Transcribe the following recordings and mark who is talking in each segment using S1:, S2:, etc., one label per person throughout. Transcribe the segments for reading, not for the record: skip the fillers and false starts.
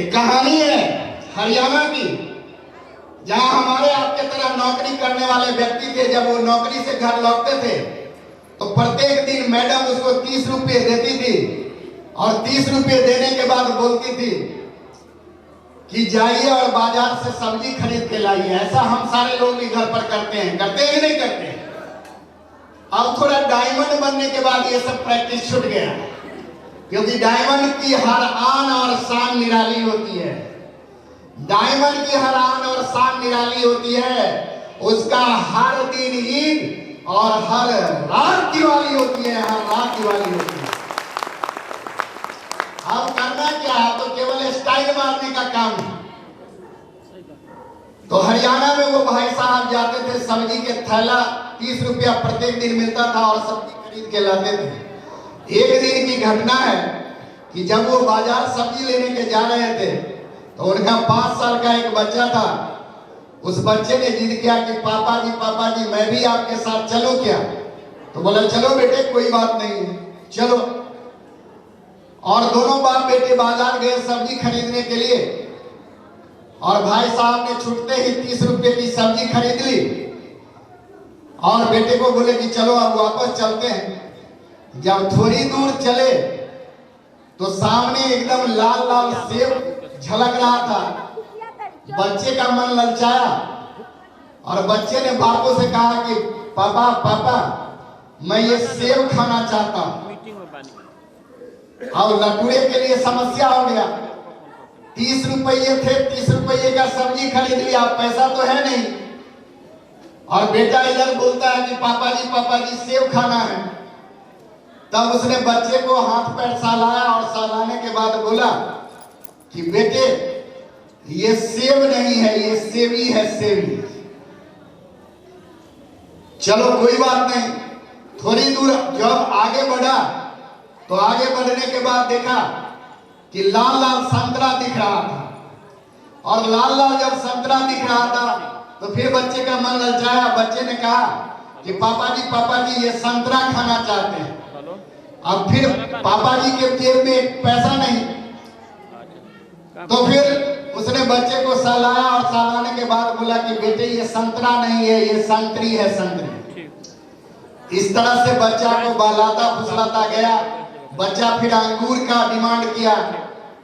S1: एक कहानी है हरियाणा की, जहां हमारे आपके तरह नौकरी करने वाले व्यक्ति थे। जब वो नौकरी से घर लौटते थे तो प्रत्येक दिन मैडम उसको 30 रुपये देती थी और 30 रुपये देने के बाद बोलती थी कि जाइए और बाजार से सब्जी खरीद के लाइए। ऐसा हम सारे लोग भी घर पर करते हैं कि नहीं करते हैं? अब थोड़ा डायमंड बनने के बाद ये सब प्रैक्टिस छूट गया, क्योंकि डायमंड की हर आन और शान निराली होती है। डायमंड की हर आन और शान निराली होती है। उसका हर दिन ईद और हर रात दिवाली होती है, हर रात दिवाली होती है। अब करना क्या है, तो केवल स्टाइल मारने का काम है। तो हरियाणा में वो भाई साहब जाते थे, सब्जी के थैला 30 रुपया प्रत्येक दिन मिलता था और सब्जी खरीद के लाते थे। एक दिन की घटना है कि जब वो बाजार सब्जी लेने के जा रहे थे तो उनका 5 साल का एक बच्चा था। उस बच्चे ने जिद किया कि पापा जी मैं भी आपके साथ चलूं क्या? तो बोला चलो बेटे, कोई बात नहीं है, चलो। और दोनों बाप बेटे बाजार गए सब्जी खरीदने के लिए, और भाई साहब ने छूटते ही 30 रुपये की सब्जी खरीद ली और बेटे को बोले कि चलो अब वापस चलते हैं। जब थोड़ी दूर चले तो सामने एकदम लाल लाल सेब झलक रहा था। बच्चे का मन ललचाया और बच्चे ने बापों से कहा कि पापा मैं ये सेब खाना चाहता हूं। और लटूरे के लिए समस्या हो गया। 30 रुपये थे, 30 रुपये का सब्जी खरीद लिया, पैसा तो है नहीं। और बेटा इधर बोलता है कि पापा जी सेब खाना है। तब उसने बच्चे को हाथ पैर सहलाया और सहलाने के बाद बोला कि बेटे ये सेब नहीं है, ये सेवी है, सेवी। चलो कोई बात नहीं। थोड़ी दूर जब आगे बढ़ा तो आगे बढ़ने के बाद देखा कि लाल लाल संतरा दिख रहा था, और लाल लाल जब संतरा दिख रहा था तो फिर बच्चे का मन ललचाया। बच्चे ने कहा कि पापा जी ये संतरा खाना चाहते हैं। अब फिर पापा जी के जेब में पैसा नहीं, तो फिर उसने बच्चे को सहलाया और सहलाने के बाद बोला कि बेटे ये संतरा नहीं है, ये संतरी है, संतरी। इस तरह से बच्चा को बहलाता फुसलाता गया। बच्चा फिर अंगूर का डिमांड किया।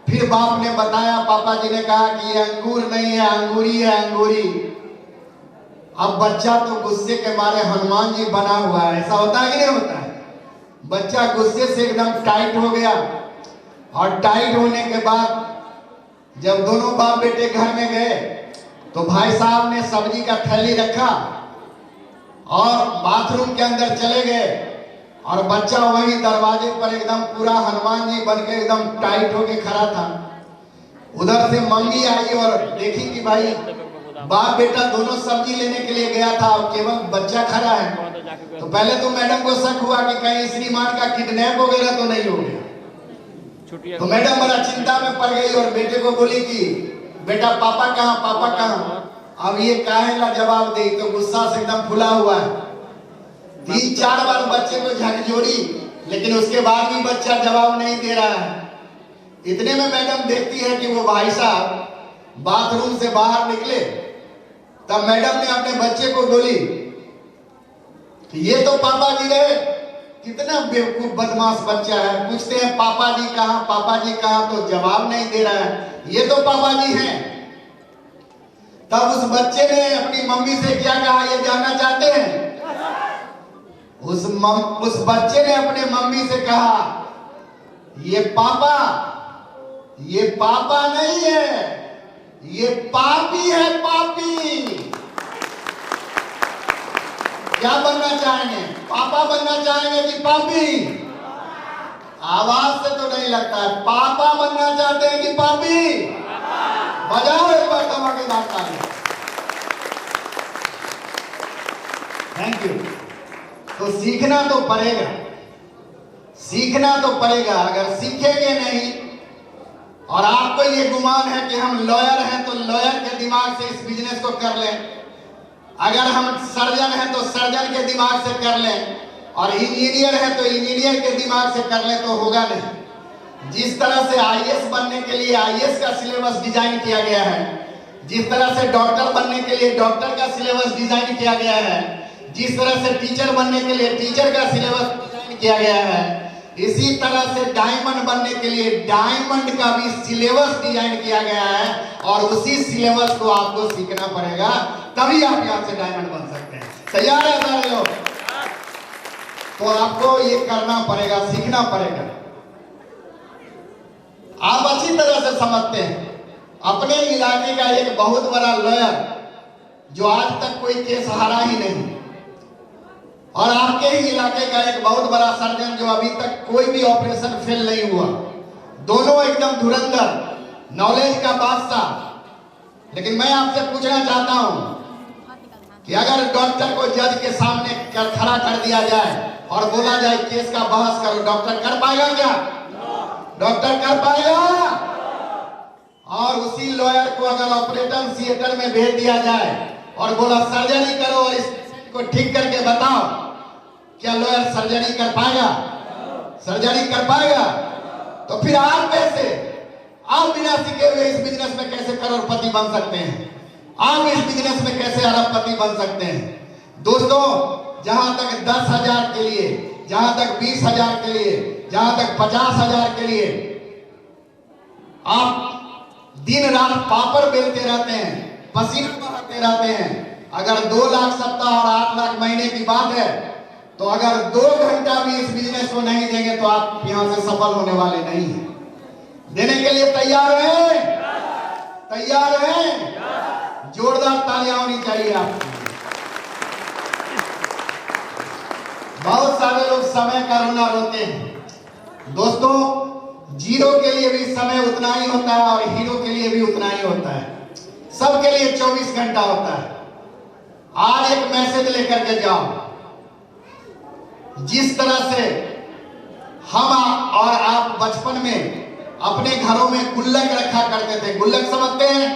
S1: फिर बाप ने बताया, पापा जी ने कहा कि ये अंगूर नहीं है, अंगूरी है, अंगूरी। अब बच्चा तो गुस्से के मारे हनुमान जी बना हुआ है। ऐसा होता है कि नहीं होता है? बच्चा गुस्से से एकदम टाइट हो गया, और टाइट होने के बाद जब दोनों बाप बेटे घर में गए तो भाई साहब ने सब्जी का थैली रखा और बाथरूम के अंदर चले गए, और बच्चा वही दरवाजे पर एकदम पूरा हनुमान जी बनके एकदम टाइट होके खड़ा था। उधर से मम्मी आई और देखी कि भाई बाप बेटा दोनों सब्जी लेने के लिए गया था और केवल बच्चा खड़ा है। तो पहले तो मैडम को शक हुआ कि कहीं श्रीमान का किडनैप वगैरह तो नहीं हो गया। तो मैडम बड़ा चिंता में पड़ गई और बेटे को बोली कि बेटा पापा कहाँ? अब ये काहे ला जवाब दे, तो गुस्सा से एकदम फुला हुआ है। 3-4 बार बच्चे को झकझोरी, लेकिन उसके बाद भी बच्चा जवाब नहीं दे रहा है। इतने में मैडम देखती है कि वो भाई साहब बाथरूम से बाहर निकले। तब मैडम ने अपने बच्चे को बोली कि ये तो पापा जी रहे। कितना बेवकूफ बदमाश बच्चा है। पूछते हैं पापा जी कहाँ, तो जवाब नहीं दे रहा है। ये तो पापा जी हैं। तब उस बच्चे ने अपनी मम्मी से क्या कहा, ये जानना चाहते हैं? उस बच्चे ने अपने मम्मी से कहा, ये पापा नहीं है, ये पापी है, पापी। क्या बनना चाहेंगे, पापा बनना चाहेंगे कि पापी? आवाज से तो नहीं लगता है। पापा बनना चाहते हैं कि पापी? बजाओ एक बार धमाकेदार ताली। Thank you. तो सीखना तो पड़ेगा। अगर सीखेंगे नहीं, और आपको ये गुमान है कि हम लॉयर हैं तो लॉयर के दिमाग से इस बिजनेस को कर लें, अगर हम सर्जन हैं तो सर्जन के दिमाग से कर लें, और इंजीनियर है तो इंजीनियर के दिमाग से कर लें, तो होगा नहीं। जिस तरह से आईएएस बनने के लिए आईएएस का सिलेबस डिजाइन किया गया है, जिस तरह से डॉक्टर बनने के लिए डॉक्टर का सिलेबस डिजाइन किया गया है, जिस तरह से टीचर बनने के लिए टीचर का सिलेबस डिजाइन किया गया है, इसी तरह से डायमंड बनने के लिए डायमंड का भी सिलेबस डिजाइन किया गया है। और उसी सिलेबस को आपको सीखना पड़ेगा, तभी आप यहाँ से डायमंड बन सकते हैं। तैयार है सारे लोग? तो आपको ये करना पड़ेगा, सीखना पड़ेगा। आप अच्छी तरह से समझते हैं, अपने इलाके का एक बहुत बड़ा लॉयर जो आज तक कोई केस हारा ही नहीं, और आपके ही इलाके का एक बहुत बड़ा सर्जन जो अभी तक कोई भी ऑपरेशन फेल नहीं हुआ, दोनों एकदम धुरंधर, नॉलेज का बादशाह। लेकिन मैं आपसे पूछना चाहता हूं कि अगर डॉक्टर को जज के सामने खड़ा कर दिया जाए और बोला जाए केस का बहस करो, डॉक्टर कर पाएगा क्या? डॉक्टर कर पाएगा? और उसी लॉयर को अगर ऑपरेशन थिएटर में भेज दिया जाए और बोला सर्जरी करो और इस पेशेंट को ठीक करके बताओ, क्या लॉयर सर्जरी कर पाएगा? सर्जरी कर पाएगा? तो फिर आप कैसे, आप बिना सीखे हुए इस बिजनेस में कैसे करोड़पति बन सकते हैं? आप इस बिजनेस में कैसे अरबपति बन सकते हैं? दोस्तों, जहां तक 10,000 के लिए, जहां तक 20,000 के लिए, जहां तक 50,000 के लिए आप दिन रात पापड़ बेलते रहते हैं, पसीना बहाते रहते हैं, अगर 2 लाख सप्ताह और 8 लाख महीने की बात है, तो अगर 2 घंटा भी इस बिजनेस को नहीं देंगे तो आप यहां से सफल होने वाले नहीं हैं। देने के लिए तैयार हैं? तैयार हैं? जोरदार तालियां होनी चाहिए आपकी। बहुत सारे लोग समय का रोना रोते हैं। दोस्तों, जीरो के लिए भी समय उतना ही होता है और हीरो के लिए भी उतना ही होता है। सबके लिए 24 घंटा होता है। आज एक मैसेज लेकर के जाओ, जिस तरह से हम और आप बचपन में अपने घरों में गुल्लक रखा करते थे। गुल्लक समझते हैं?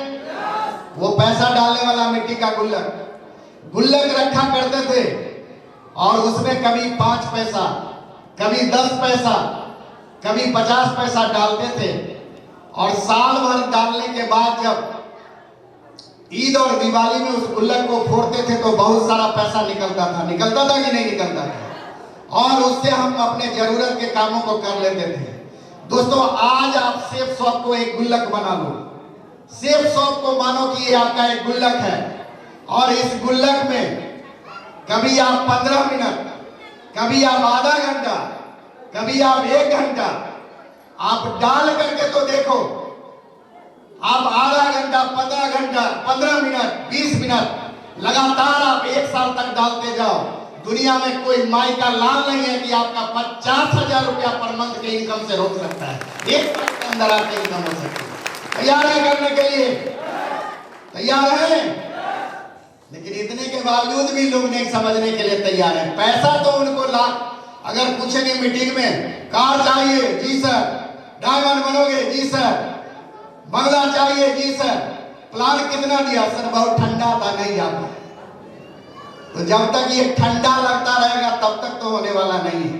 S1: वो पैसा डालने वाला मिट्टी का गुल्लक, गुल्लक रखा करते थे और उसमें कभी 5 पैसा, कभी 10 पैसा, कभी 50 पैसा डालते थे। और साल भर डालने के बाद जब ईद और दिवाली में उस गुल्लक को फोड़ते थे तो बहुत सारा पैसा निकलता था। निकलता था कि नहीं निकलता था? और उससे हम अपने जरूरत के कामों को कर लेते थे। दोस्तों, आज आप सेफ शॉप को एक गुल्लक बना लो। सेफ शॉप को मानो कि ये आपका एक गुल्लक है, और इस गुल्लक में कभी आप 15 मिनट, कभी आप आधा घंटा, कभी आप 1 घंटा आप डाल करके तो देखो। आप आधा घंटा, 15 घंटा, 15 मिनट, 20 मिनट लगातार आप 1 साल तक डालते जाओ। दुनिया में कोई माई का लाल नहीं है कि आपका 50,000 रुपया पर मंथ के इनकम से रोक सकता है। 1 साल के अंदर आपकी इनकम हो सकती है। तैयार है करने के लिए? तैयार है? लेकिन इतने के बावजूद भी लोग नहीं समझने के लिए तैयार है। पैसा तो उनको अगर पूछेंगे मीटिंग में, कार चाहिए? जी सर। डायमंड बनोगे? जी सर। बंगला चाहिए? जी सर। प्लान कितना दिया? सर बहुत ठंडा था, नहीं जा पाया। तो जब तक ये ठंडा लगता रहेगा तब तक तो होने वाला नहीं है।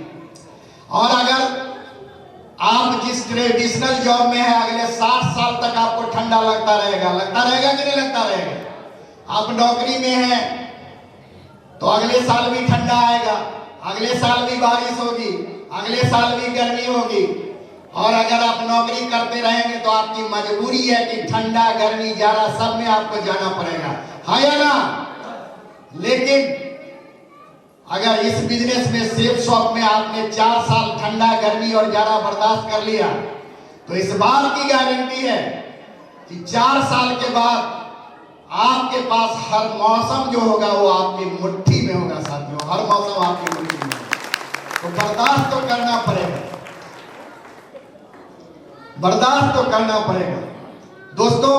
S1: और अगर आप जिस ट्रेडिशनल जॉब में है, अगले 60 साल तक आपको ठंडा लगता रहेगा। लगता रहेगा कि नहीं लगता रहेगा? आप नौकरी में हैं तो अगले साल भी ठंडा आएगा, अगले साल भी बारिश होगी, अगले साल भी गर्मी होगी। और अगर आप नौकरी करते रहेंगे तो आपकी मजबूरी है कि ठंडा, गर्मी, जाड़ा सब में आपको जाना पड़ेगा, है या ना? लेकिन अगर इस बिजनेस में सेफ शॉप में आपने 4 साल ठंडा, गर्मी और जाड़ा बर्दाश्त कर लिया तो इस बात की गारंटी है कि 4 साल के बाद आपके पास हर मौसम जो होगा वो आपकी मुट्ठी में होगा। साथियों, हर मौसम आपकी मुट्ठी में। तो बर्दाश्त तो करना पड़ेगा, बर्दाश्त तो करना पड़ेगा। दोस्तों,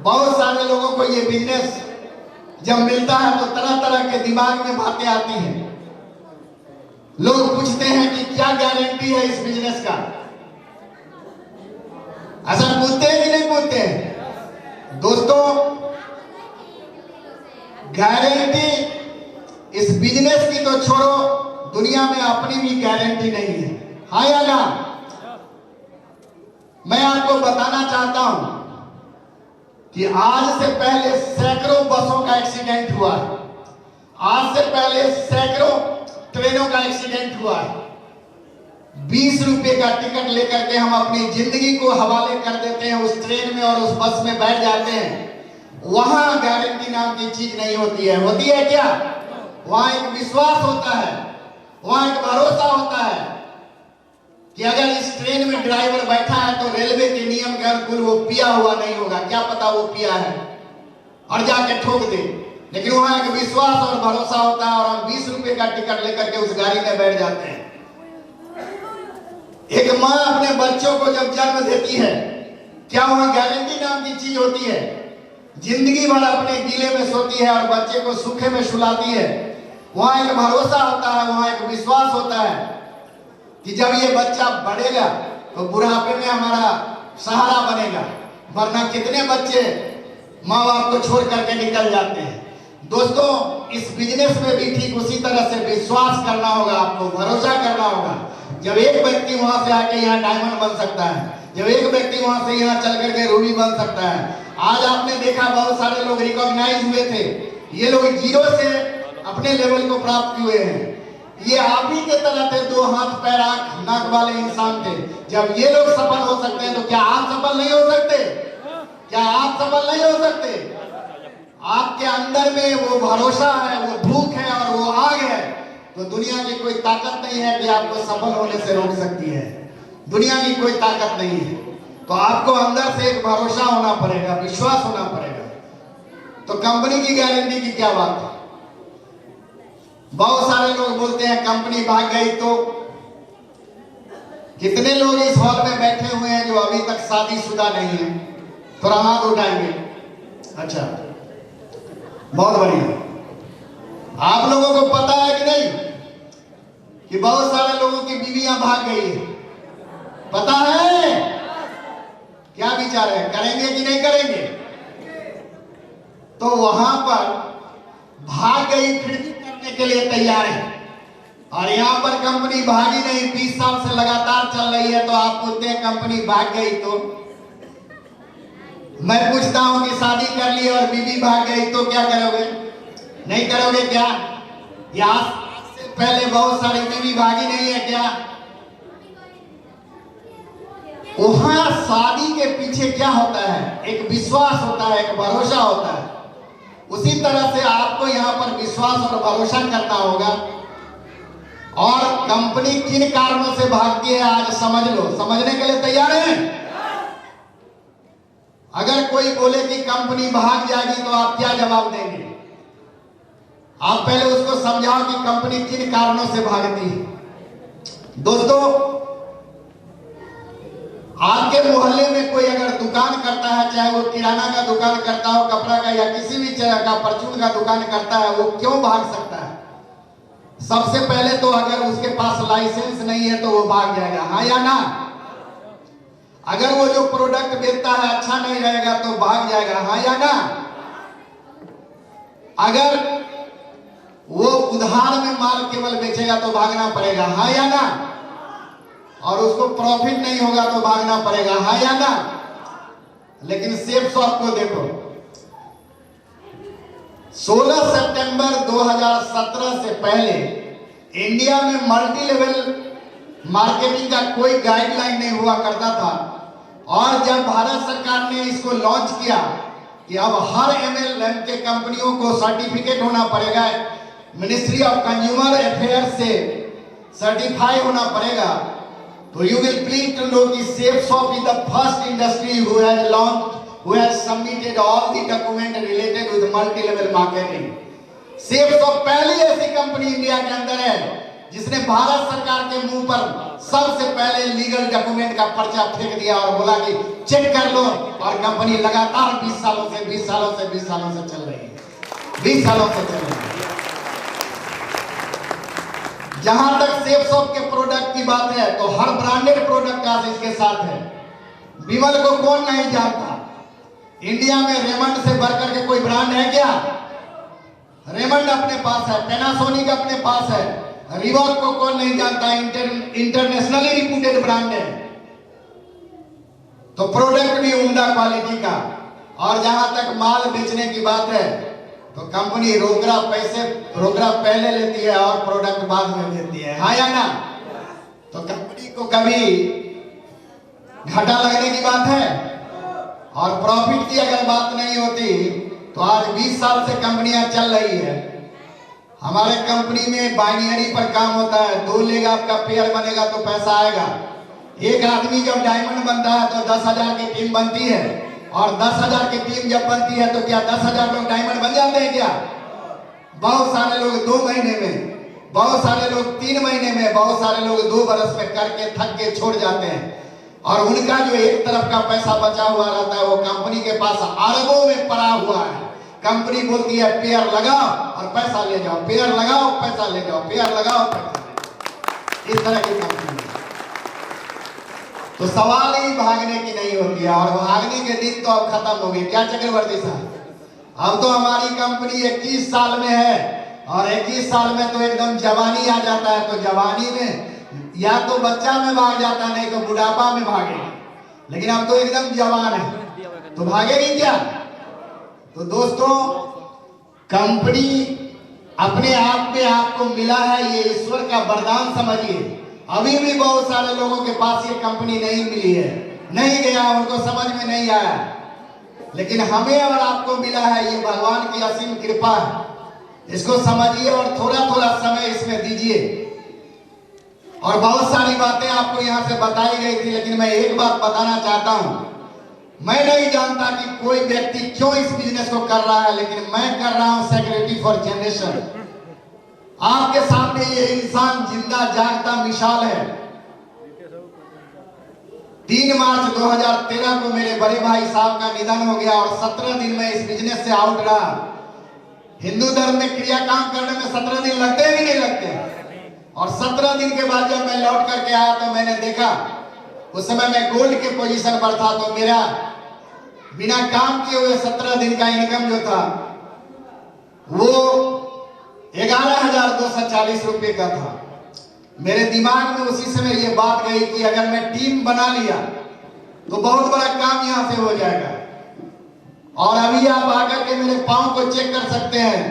S1: बहुत सारे लोगों को ये बिजनेस जब मिलता है तो तरह तरह के दिमाग में बातें आती हैं। लोग पूछते हैं कि क्या गारंटी है इस बिजनेस का? ऐसा पूछते हैं कि नहीं पूछते हैं? दोस्तों, गारंटी इस बिजनेस की तो छोड़ो, दुनिया में अपनी भी गारंटी नहीं है, हाँ या ना? मैं आपको बताना चाहता हूं कि आज से पहले सैकड़ों बसों का एक्सीडेंट हुआ है, आज से पहले सैकड़ों ट्रेनों का एक्सीडेंट हुआ है। 20 रुपए का टिकट लेकर के हम अपनी जिंदगी को हवाले कर देते हैं उस ट्रेन में और उस बस में बैठ जाते हैं। वहां गारंटी नाम की चीज नहीं होती है। होती है क्या? वहां एक विश्वास होता है, वहां एक भरोसा होता है कि अगर इस ट्रेन में ड्राइवर बैठा है तो रेलवे के नियम के अनुकूल वो पिया हुआ नहीं होगा। क्या पता वो पिया है और जाके ठोक दे, लेकिन वहां एक विश्वास और भरोसा होता है और हम 20 रुपए का टिकट लेकर के उस गाड़ी में बैठ जाते हैं। एक माँ अपने बच्चों को जब जन्म देती है, क्या वहां गारंटी नाम की चीज होती है? जिंदगी भर अपने गीले में सोती है और बच्चे को सूखे में सुलाती है। वहां एक भरोसा होता है, वहां एक विश्वास होता है कि जब ये बच्चा बढ़ेगा तो बुढ़ापे में हमारा सहारा बनेगा। वरना कितने बच्चे माँ बाप को छोड़ करके निकल जाते हैं। दोस्तों, इस बिजनेस में भी ठीक उसी तरह से विश्वास करना होगा, आपको भरोसा करना होगा। जब एक व्यक्ति वहां से आके यहाँ डायमंड बन सकता है, जब एक व्यक्ति वहां से यहाँ चल करके रूबी बन सकता है। आज आपने देखा बहुत सारे लोग रिकॉग्नाइज हुए थे, ये लोग जीरो से अपने लेवल को प्राप्त हुए हैं। ये आप ही के तरह थे, 2 हाथ पैर आंख नाक वाले इंसान थे। जब ये लोग सफल हो सकते हैं तो क्या आप सफल नहीं हो सकते? क्या आप सफल नहीं हो सकते? आपके अंदर में वो भरोसा है, वो भूख है और वो आग है, तो दुनिया की कोई ताकत नहीं है कि आपको सफल होने से रोक सकती है। दुनिया की कोई ताकत नहीं है। तो आपको अंदर से एक भरोसा होना पड़ेगा, विश्वास होना पड़ेगा। तो कंपनी की गारंटी की क्या बात है? बहुत सारे लोग बोलते हैं कंपनी भाग गई तो। कितने लोग इस हॉल में बैठे हुए हैं जो अभी तक शादीशुदा नहीं है? थोड़ा हाथ उठाएंगे। अच्छा, बहुत बढ़िया। आप लोगों को पता है कि नहीं कि बहुत सारे लोगों की बीवियां भाग गई है? पता है? क्या विचार है, करेंगे कि नहीं करेंगे? तो वहां पर भाग गई फिर भी करने के लिए तैयार है। और यहाँ पर कंपनी भागी नहीं, 20 साल से लगातार चल रही है, तो आप पूछते हैं कंपनी भाग गई तो? मैं पूछता हूं कि शादी कर ली और बीवी भाग गई तो क्या करोगे? नहीं करोगे क्या? या से पहले बहुत सारी बीवी भागी नहीं है क्या? वहां शादी के पीछे क्या होता है? एक विश्वास होता है, एक भरोसा होता है। उसी तरह से आपको यहाँ पर विश्वास और भरोसा करना होगा। और कंपनी किन कारणों से भागती है आज समझ लो। समझने के लिए तैयार हैं? अगर कोई बोले कि कंपनी भाग जाएगी तो आप क्या जवाब देंगे? आप पहले उसको समझाओ कि कंपनी किन कारणों से भागती है। दोस्तों, आपके मोहल्ले में कोई अगर दुकान करता है, चाहे वो किराना का दुकान करता हो, कपड़ा का, या किसी भी तरह का परचून का दुकान करता है, वो क्यों भाग सकता है? सबसे पहले तो अगर उसके पास लाइसेंस नहीं है तो वो भाग जाएगा, हाँ या ना? अगर वो जो प्रोडक्ट बेचता है अच्छा नहीं रहेगा तो भाग जाएगा, हाँ या ना? अगर वो उधार में माल केवल बेचेगा तो भागना पड़ेगा, हाँ या ना? और उसको प्रॉफिट नहीं होगा तो भागना पड़ेगा, हाँ या ना? लेकिन सेफ शॉप को देखो, 16 सितंबर 2017 से पहले इंडिया में मल्टी लेवल मार्केटिंग का कोई गाइडलाइन नहीं हुआ करता था। और जब भारत सरकार ने इसको लॉन्च किया कि अब हर एमएलएम के कंपनियों को सर्टिफिकेट होना पड़ेगा, मिनिस्ट्री ऑफ कंज्यूमर अफेयर्स से सर्टिफाई होना पड़ेगा, तो you will please to know कि Safe Shop is the first industry who has launched, who has submitted all the document related with multi-level marketing. Safe Shop पहली ऐसी company India के अंदर है जिसने भारत सरकार के मुंह पर सबसे पहले लीगल डॉक्यूमेंट का पर्चा फेंक दिया और बोला कि चेक कर लो। और कंपनी लगातार 20 सालों से चल रही है, 20 सालों से चल रही है। जहां तक सेफ शॉप के प्रोडक्ट की बात है तो हर ब्रांडेड प्रोडक्ट आज इसके साथ है। विमल को कौन नहीं जानता? इंडिया में रेमंड से बढ़कर के कोई ब्रांड है क्या? रेमंड अपने पास है, पैनासोनिक अपने पास है, रिबॉक को कौन नहीं जानता? इंटरनेशनली रिप्यूटेड ब्रांड है। तो प्रोडक्ट भी उम्दा क्वालिटी का। और जहां तक माल बेचने की बात है तो कंपनी रोकड़ा पहले लेती है और प्रोडक्ट बाद में देती है, हाँ या ना? तो कंपनी को कभी घाटा लगने की बात है? और प्रॉफिट की अगर बात नहीं होती तो आज 20 साल से कंपनियां चल रही है। हमारे कंपनी में बाइनरी पर काम होता है, 2 लेग आपका पेयर बनेगा तो पैसा आएगा। एक आदमी जब डायमंड बनता है तो 10,000 की टीम बनती है, और 10,000 की टीम जब बनती है तो क्या 10,000 लोग डायमंड बन जाते हैं क्या? बहुत सारे लोग 2 महीने में, बहुत सारे लोग 3 महीने में, बहुत सारे लोग 2 बरस में करके थक के छोड़ जाते हैं। और उनका जो एक तरफ का पैसा बचा हुआ रहता है वो कंपनी के पास अरबों में पड़ा हुआ है। कंपनी बोलती है पेयर लगाओ और पैसा ले जाओ, पेयर लगाओ पैसा ले जाओ, पेयर लगाओ पैसा ले जाओ, इस तरह की कंपनी। तो सवाल ही भागने की नहीं होती है, और भागने के दिन तो अब खत्म हो गए। क्या चक्रवर्ती साहब, अब तो हमारी कंपनी 21 साल में है, और 21 साल में तो एकदम जवानी आ जाता है। तो जवानी में या तो बच्चा में भाग जाता, नहीं तो बुढ़ापा में भागेगा, लेकिन अब तो एकदम जवान है तो भागेगी क्या? तो दोस्तों, कंपनी अपने आप में आपको मिला है, ये ईश्वर का वरदान समझिए। अभी भी बहुत सारे लोगों के पास ये कंपनी नहीं मिली है, नहीं गया, उनको समझ में नहीं आया, लेकिन हमें और आपको मिला है, ये भगवान की असीम कृपा है। इसको समझिए और थोड़ा थोड़ा समय इसमें दीजिए। और बहुत सारी बातें आपको यहाँ से बताई गई थी, लेकिन मैं एक बात बताना चाहता हूँ, मैं नहीं जानता कि कोई व्यक्ति क्यों इस बिजनेस को कर रहा है, लेकिन मैं कर रहा हूँ सेक्रेटरी फॉर जनरेशन। आपके सामने ये इंसान जिंदा जागता मिसाल है। 3 मार्च 2013 को मेरे बड़े भाई साहब का निधन हो गया, और 17 दिन में इस बिजनेस से आउट रहा। हिंदू धर्म में क्रियाकांड करने में 17 दिन लगते हैं कि नहीं लगते? और 17 दिन के बाद जब मैं लौट करके आया तो मैंने देखा, उस समय मैं गोल्ड के पोजीशन पर था, तो मेरा बिना काम किए हुए 17 दिन का इनकम जो था वो 11,240 रुपए का था। मेरे दिमाग में उसी समय ये बात गई कि अगर मैं टीम बना लिया तो बहुत बड़ा काम यहां से हो जाएगा। और अभी आप आकर के मेरे पांव को चेक कर सकते हैं,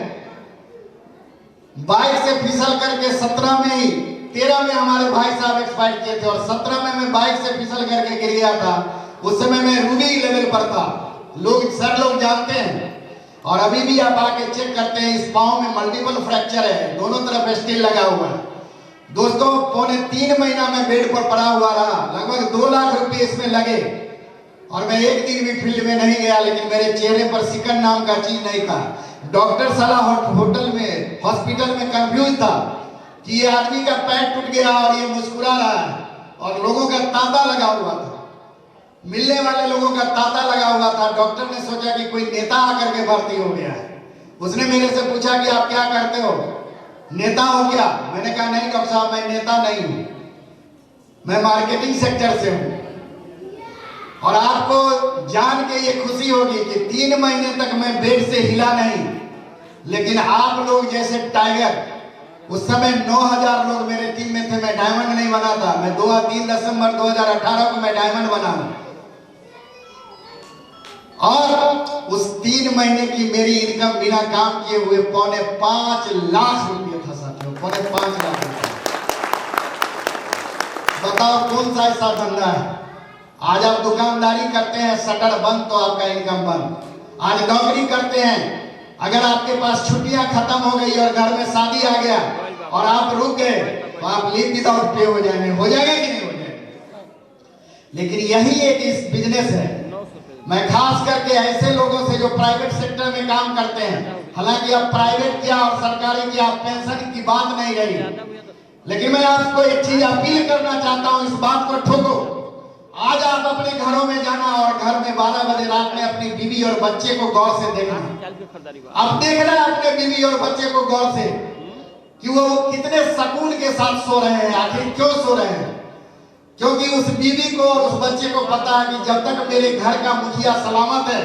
S1: बाइक से फिसल करके 17 में ही 13 में हमारे भाई साहब एक्सपायर किए थे, और 17 में मैं बाइक से फिसल करके गिर गया था। उस समय मैं रूबी लेवल पर था, लोग जानते हैं। और अभी भी आप आके चेक करते हैं, इस पांव में मल्टीपल फ्रैक्चर है, दोनों तरफ स्टील लगा हुआ है। दोस्तों, 3.25 महीना में बेड पर पड़ा हुआ रहा, लगभग 2 लाख रुपए इसमें लगे, और मैं एक दिन भी फील्ड में नहीं गया, लेकिन मेरे चेहरे पर सिकन नाम का चीज नहीं था। डॉक्टर साला हॉस्पिटल में कंफ्यूज था कि ये आदमी का पैर टूट गया और ये मुस्कुरा रहा है, और लोगों का तांता लगा हुआ था, मिलने वाले लोगों का तांता लगा हुआ था। डॉक्टर ने सोचा कि कोई नेता आकर के भर्ती हो गया है। उसने मेरे से पूछा कि आप क्या करते हो, नेता हो क्या? मैंने कहा नहीं डॉक्टर साहब, मैं नेता नहीं हूं, मैं मार्केटिंग सेक्टर से हूं। और आपको जान के ये खुशी होगी कि 3 महीने तक मैं बेड से हिला नहीं, लेकिन आप लोग जैसे टाइगर, उस समय 9,000 लोग मेरे टीम में थे, मैं डायमंड नहीं बना था। मैं 3 दिसंबर 2018 को मैं डायमंड बना, और उस 3 महीने की मेरी इनकम बिना काम किए हुए 5.25 लाख रुपये था साथियों, 5.25 लाख रुपये। बताओ कौन सा ऐसा धंधा है? आज आप दुकानदारी करते हैं, शटर बंद तो आपका इनकम बंद। आज नौकरी करते हैं, अगर आपके पास छुट्टियां खत्म हो गई और घर में शादी आ गया और आप रुक गए तो आप लीव विदाउट पे हो जाएंगे, हो जाएगा कि नहीं हो जाएगा? लेकिन यही एक इस बिजनेस है। मैं खास करके ऐसे लोगों से जो प्राइवेट सेक्टर में काम करते हैं, हालांकि अब प्राइवेट किया और सरकारी किया, पेंशन की बात नहीं रही, लेकिन मैं आपको एक चीज अपील करना चाहता हूं, इस बात को ठोको। आज आप अपने घरों में जाना और घर में 12 बजे रात में अपनी बीवी और बच्चे को गौर से देखना। अब देखना है अपने बीवी और बच्चे को गौर से कि वो कितने सुकून के साथ सो रहे हैं। आखिर क्यों सो रहे हैं? क्योंकि उस बीवी को और उस बच्चे को पता है कि जब तक मेरे घर का मुखिया सलामत है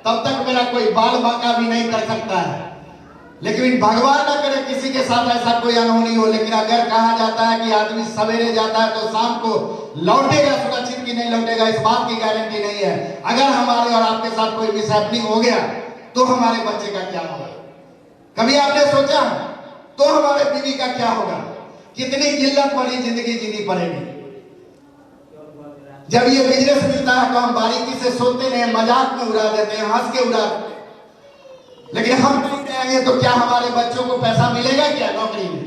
S1: तब तक मेरा कोई बाल बांका भी नहीं कर सकता है। लेकिन भगवान ना करे किसी के साथ ऐसा कोई अनहोनी हो। लेकिन अगर कहा जाता है कि आदमी सवेरे जाता है तो शाम को लौटेगा सुरक्षित कि नहीं लौटेगा, इस बात की गारंटी नहीं है। अगर हमारे और आपके साथ कोई मिसहैपनिंग हो गया तो हमारे बच्चे का क्या होगा? कभी आपने सोचा? तो हमारे बीवी का क्या होगा? कितनी जिल्लत भरी जिंदगी जीनी पड़ेगी। जब ये बिजनेस मिलता है तो हम बारीकी से सोचते नहीं, मजाक में उड़ा देते हैं, हंस के उड़ा देते हैं। लेकिन हम नहीं जाएंगे तो क्या हमारे बच्चों को पैसा मिलेगा क्या नौकरी में?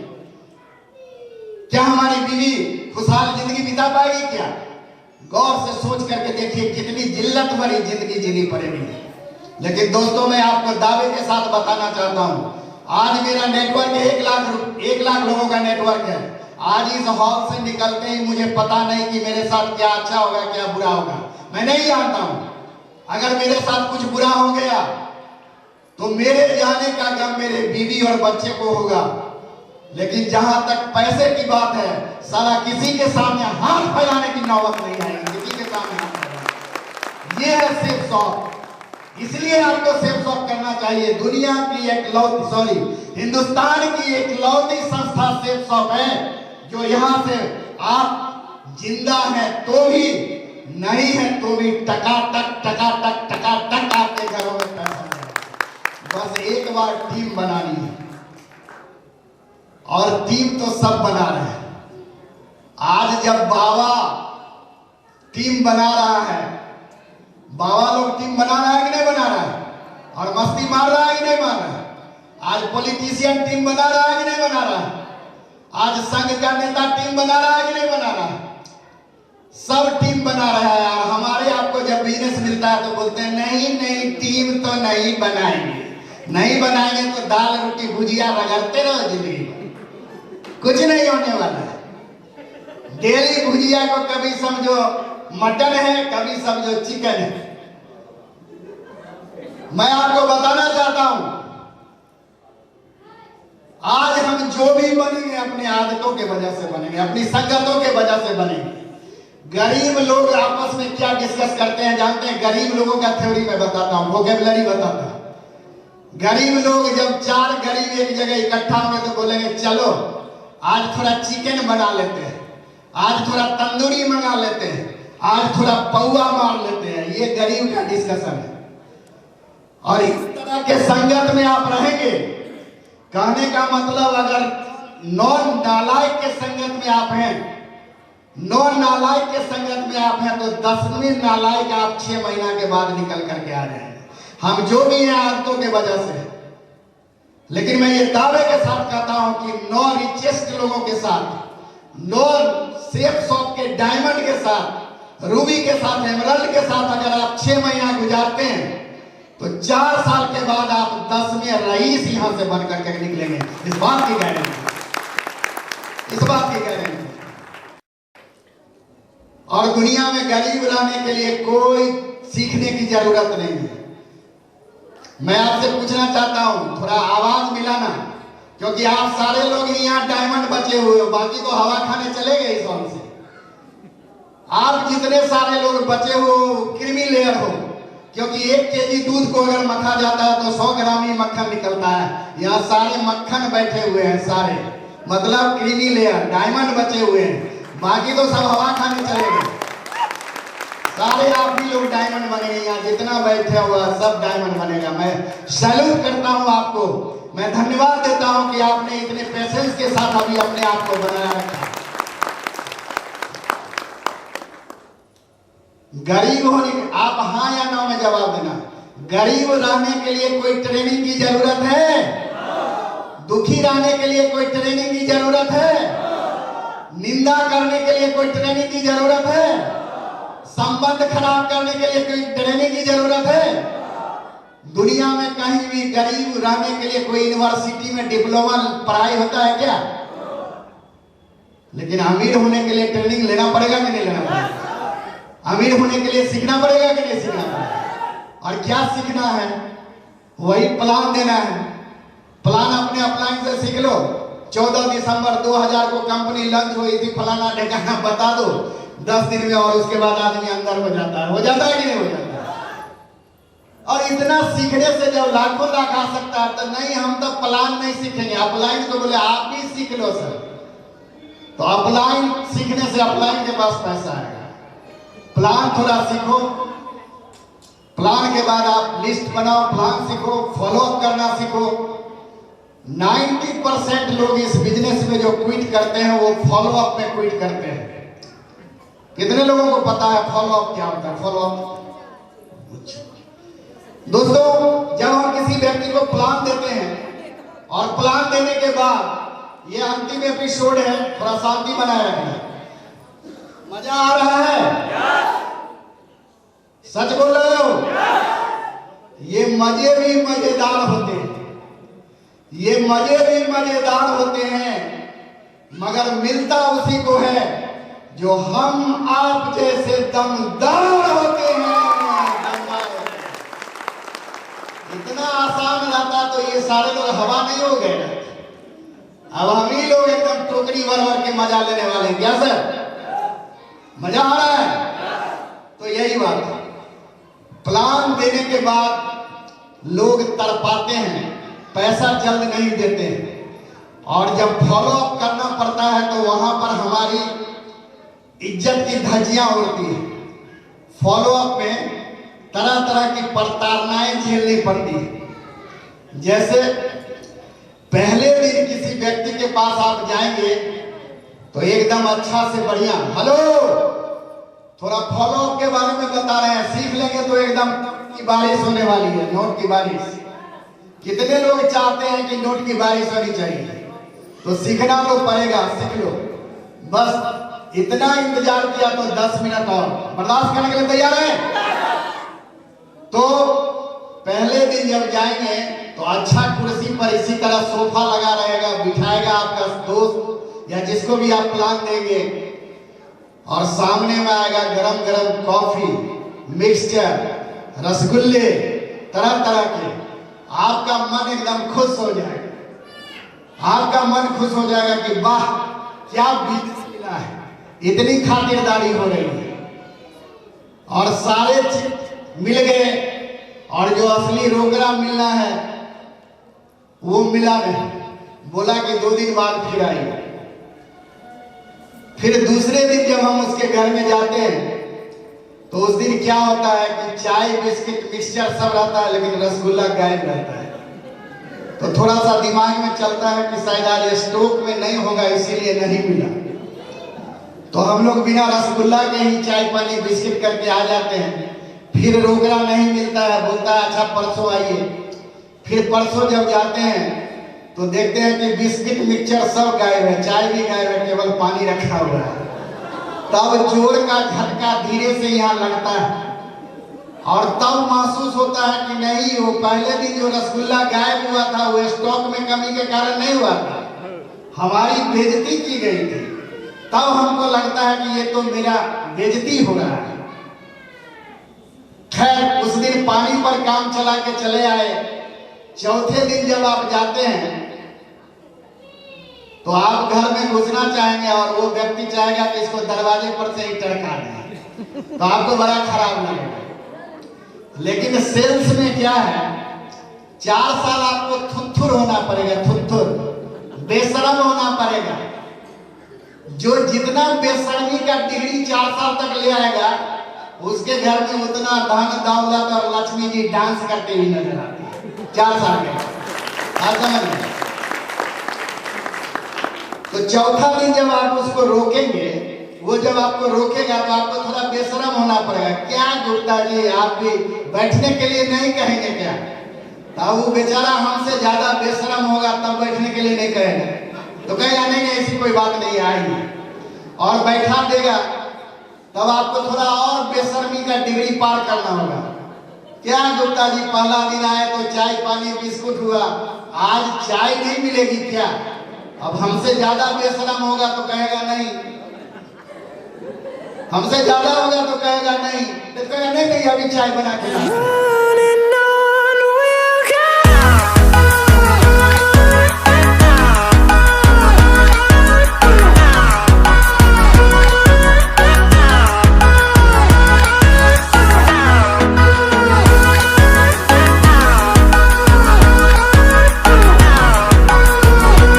S1: क्या हमारी बीवी खुशहाल जिंदगी बिता पाएगी क्या? गौर से सोच करके देखिए कितनी जिल्लत भरी जिंदगी जीनी पड़ेगी। लेकिन दोस्तों, मैं आपको दावे के साथ बताना चाहता हूं, आज मेरा नेटवर्क 1 लाख लोगों का नेटवर्क है। आज इस हॉल से निकलते ही मुझे पता नहीं कि मेरे साथ क्या अच्छा होगा क्या बुरा होगा, मैं नहीं जानता हूं। अगर मेरे साथ कुछ बुरा हो गया तो मेरे जाने का गम मेरे बीवी और बच्चे को होगा। लेकिन जहां तक पैसे की बात है, साला किसी के सामने हाथ फैलाने की नौबत नहीं आएगी। किसी के सामने हाथ फैलाने, ये है सेफ शॉप। इसलिए आपको सेफ शॉप करना चाहिए। दुनिया की हिंदुस्तान की एक लौती संस्था सेफ शॉप है, जो यहां से आप जिंदा हैं तो भी, नहीं है तो भी टकाटक आपके घरों में पैसा। बस एक बार टीम बनानी है, और टीम तो सब बना रहे हैं। आज जब बाबा टीम बना रहा है, बाबा लोग टीम बना रहा है कि नहीं बना रहा है, और मस्ती मार रहा है कि नहीं मार रहा है। आज पॉलिटिशियन टीम बना रहा है कि नहीं बना रहा है। आज संघ का नेता टीम बना रहा है कि नहीं बना रहा है। सब टीम बना रहा है। और हमारे आपको जब बिजनेस मिलता है तो बोलते हैं नहीं टीम तो नहीं बनाएंगे। नहीं बनाएंगे तो दाल रोटी भुजिया रगड़ते रहो जिंदगी, कुछ नहीं होने वाला है। डेली भुजिया को कभी समझो मटन है, कभी समझो चिकन है। मैं आपको बताना चाहता हूं, आज हम जो भी बनेंगे अपनी आदतों के वजह से बनेंगे, अपनी संगतों के वजह से बनेंगे। गरीब लोग आपस में क्या डिस्कस करते हैं जानते हैं? गरीब लोगों का थ्योरी में बताता हूं, वोकैबुलरी बताता हूं। गरीब लोग जब 4 गरीब एक जगह इकट्ठा होंगे तो बोलेंगे चलो आज थोड़ा चिकन बना लेते हैं, आज थोड़ा तंदूरी मंगा लेते हैं, आज थोड़ा पौआ मार लेते हैं। ये गरीब का डिस्कशन है। और इस तरह के संगत में आप रहेंगे, कहने का मतलब अगर 9 नालायक के संगत में आप हैं, 9 नालायक के संगत में आप हैं, तो 10वीं नालायक आप 6 महीना के बाद निकल करके आ जाएंगे। हम जो भी हैं आदतों के वजह से। लेकिन मैं ये दावे के साथ कहता हूं कि 9 रिचेस्ट लोगों के साथ, 9 सेफ शॉप के डायमंड के साथ, रूबी के साथ, एमराल्ड के साथ अगर आप 6 महीना गुजारते हैं तो 4 साल के बाद आप 10वें रईस यहां से बनकर के निकलेंगे। इस बात की गारंटी, इस बात की गारंटी। और दुनिया में गरीब रहने के लिए कोई सीखने की जरूरत नहीं है। मैं आपसे पूछना चाहता हूं, थोड़ा आवाज मिलाना, क्योंकि आप सारे लोग यहाँ डायमंड बचे हुए हो, बाकी तो हवा खाने चले गए इस वक्त से। आप जितने सारे लोग बचे हो क्रीमी लेयर हो, क्योंकि 1 केजी दूध को अगर मखा जाता है तो 100 ग्राम ही मक्खन निकलता है। यहाँ सारे मक्खन बैठे हुए हैं, सारे मतलब क्रीमी लेयर डायमंड बचे हुए हैं, बाकी तो सब हवा खाने चले गए। सारे आप भी लोग डायमंड बनेंगे, यहाँ जितना बैठे हुआ सब डायमंड बनेगा। मैं सैल्यूट करता हूँ आपको, मैं धन्यवाद देता हूँ कि आपने इतने पेशेंस के साथ अभी अपने आप को बनाया रखा। गरीब होने, आप हाँ या ना में जवाब देना। गरीब रहने के लिए कोई ट्रेनिंग की जरूरत है? दुखी रहने के लिए कोई ट्रेनिंग की जरूरत है? निंदा करने के लिए कोई ट्रेनिंग की जरूरत है? संबंध खराब करने के लिए कोई ट्रेनिंग की जरूरत है? दुनिया में कहीं भी गरीब रहने के लिए कोई यूनिवर्सिटी में डिप्लोमा पढ़ाई होता है क्या? लेकिन अमीर होने के लिए ट्रेनिंग लेना पड़ेगा कि नहीं लेना पड़ेगा? अमीर होने के लिए सीखना पड़ेगा कि नहीं सीखना पड़ेगा? और क्या सीखना है? वही प्लान देना है। प्लान अपने अपलाइन से सीख लो। 14 दिसंबर 2000 को कंपनी लॉन्च हुई थी, फलाना ढेकाना बता दो 10 दिन में, और उसके बाद आदमी अंदर हो जाता है। हो जाता है कि नहीं हो जाता? और इतना सीखने से जब लाखों लाख आ सकता है, तो नहीं हम तो प्लान नहीं सीखेंगे, अपलाइन। तो बोले आप भी सीख लो सर। तो अपलाइन सीखने से अपलाइन के पास पैसा आएगा। प्लान थोड़ा सीखो, प्लान के बाद आप लिस्ट बनाओ, प्लान सीखो, फॉलो अप करना सीखो। 90% लोग इस बिजनेस में जो क्विट करते हैं वो फॉलो अप में क्विट करते हैं। कितने लोगों को पता है फॉलो अप क्या होता है? फॉलो अप दोस्तों, जब हम किसी व्यक्ति को प्लान देते हैं और प्लान देने के बाद ये अंतिम एपिसोड है, थोड़ा शांति बनाए रखना। मजा आ रहा है? सच बोल रहे हो? ये मजे भी मजेदार होते हैं, ये मजे भी मजेदार होते हैं, मगर मिलता उसी को है जो हम आप जैसे दमदार होते हैं। इतना आसान रहता तो ये सारे लोग हवा नहीं हो गए ना। अब हम ही लोग एकदम टोकरी भर भर के मजा लेने वाले हैं। क्या सर मजा आ रहा है? तो यही बात है, प्लान देने के बाद लोग तड़पाते हैं, पैसा जल्द नहीं देते हैं, और जब फॉलो अप करना पड़ता है तो वहां पर हमारी इज्जत की धज्जियां उड़ती है। फॉलो अप में तरह तरह की प्रताड़नाएं झेलनी पड़ती है। जैसे पहले दिन किसी व्यक्ति के पास आप जाएंगे तो एकदम अच्छा से बढ़िया हेलो, थोड़ा फॉलो अप के बारे में बता रहे हैं, सीख लेंगे तो एकदम की बारिश होने वाली है, नोट की बारिश। कितने लोग चाहते हैं कि नोट की बारिश होनी चाहिए? तो सीखना तो पड़ेगा, सीख लो। बस इतना इंतजार किया तो 10 मिनट और बर्दाश्त करने के लिए तैयार है? तो पहले दिन जब जाएंगे तो अच्छा कुर्सी पर इसी तरह सोफा लगा रहेगा, बिठाएगा आपका दोस्त या जिसको भी आप प्लान देंगे, और सामने में आएगा गरम गरम कॉफी, मिक्सचर, रसगुल्ले तरह तरह के। आपका मन एकदम खुश हो जाएगा, आपका मन खुश हो जाएगा कि वाह क्या बिजनेस मिला है, इतनी खातिरदारी हो रही है। और सारे चीज मिल गए और जो असली रोकड़ा मिलना है वो मिला नहीं। बोला कि 2 दिन बाद फिर आइए। फिर दूसरे दिन जब हम उसके घर में जाते हैं तो उस दिन क्या होता है कि चाय बिस्किट मिक्सचर सब रहता है, लेकिन रसगुल्ला गायब रहता है। तो थोड़ा सा दिमाग में चलता है कि शायद आज स्टॉक में नहीं होगा इसीलिए नहीं मिला। तो हम लोग बिना रसगुल्ला के ही चाय पानी बिस्किट करके आ जाते हैं। फिर रोकड़ा नहीं मिलता है, बोलता है अच्छा परसों आइए। फिर परसों जब जाते हैं तो देखते हैं कि बिस्किट मिक्सचर सब गायब है, चाय भी गायब है, केवल पानी रखा हुआ है। तब जोर का झटका धीरे से यहाँ लगता है और तब महसूस होता है कि नहीं, वो पहले दिन जो रसगुल्ला गायब हुआ था वो स्टॉक में कमी के कारण नहीं हुआ था, हमारी बेइज्जती की गई थी। तब हमको लगता है कि ये तो मेरा बेइज्जती हो रहा है। खैर उस दिन पानी पर काम चला के चले आए। चौथे दिन जब आप जाते हैं तो आप घर में घुसना चाहेंगे और वो व्यक्ति चाहेगा कि इसको दरवाजे पर से ही टरका दें, तो आपको बड़ा खराब लगेगा। लेकिन सेल्स में क्या है, 4 साल आपको थुथुर होना पड़ेगा, थुथुर बेशरम होना पड़ेगा। जो जितना बेशर्मी का डिग्री 4 साल तक ले आएगा उसके घर में उतना धन दौलत और लक्ष्मी जी डांस करते हुए नजर आते हैं 4 साल के बाद। समझ में? तो चौथा दिन जब आप उसको रोकेंगे, वो जब आपको रोकेगा तो आपको थोड़ा बेशरम होना पड़ेगा। क्या गुप्ता जी आप भी बैठने के लिए नहीं कहेंगे क्या? तब वो बेचारा हमसे ज्यादा बेशरम होगा, तब बैठने के लिए नहीं कहेगा। तो कहेगा नहीं नहीं ऐसी कोई बात नहीं आई, और बैठा देगा। तब आपको थोड़ा और बेशर्मी का डिग्री पार करना होगा। क्या गुप्ता जी पहला दिन आए तो चाय पानी बिस्कुट हुआ, आज चाय नहीं मिलेगी क्या? अब हमसे ज्यादा बेशरम होगा तो कहेगा नहीं, हमसे ज्यादा होगा तो कहेगा नहीं, तो कहेगा नहीं नहीं अभी चाय बना के ला।